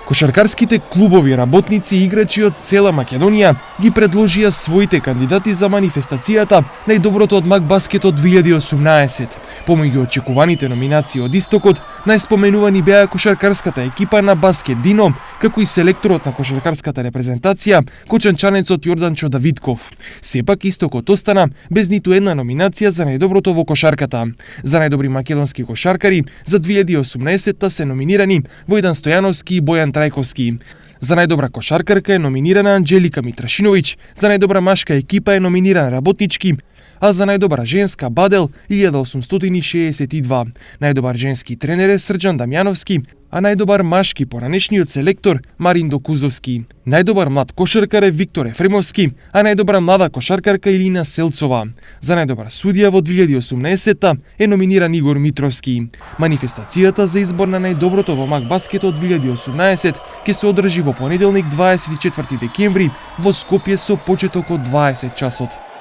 Кошаркарските клубови, работници и играчи од цела Македонија ги предложија своите кандидати за манифестацијата Најдоброто од Макбаскетот 2018. Помеѓу очекуваните номинации од Истокот, најспоменувани беа кошаркарската екипа на Баскет Дино, како и селекторот на кошаркарската репрезентација, кочанчанецот Јорданчо Давидков. Сепак Истокот остана без ниту една номинација за најдоброто во кошарката. За најдобри македонски кошаркари за 2018 се номинирани Војдан Стојановски и Бојан Трајковски. За најдобра кошаркарка е номинирана Анџелика Митрашиновиќ, за најдобра машка екипа е номиниран Работнички, а за најдобра женска Бадел 1862. Најдобар женски тренер е Срџан Дамјановски, а најдобар машки поранешниот селектор Марин Докузовски. Најдобар млад кошаркар е Виктор Ефремовски, а најдобра млада кошаркарка Илина Селцова. За најдобар судија во 2018 е номиниран Игор Митровски. Манифестацијата за избор на најдоброто во Макбаскетот 2018 ќе се одржи во понеделник 24 декември во Скопје со почеток од 20 часот.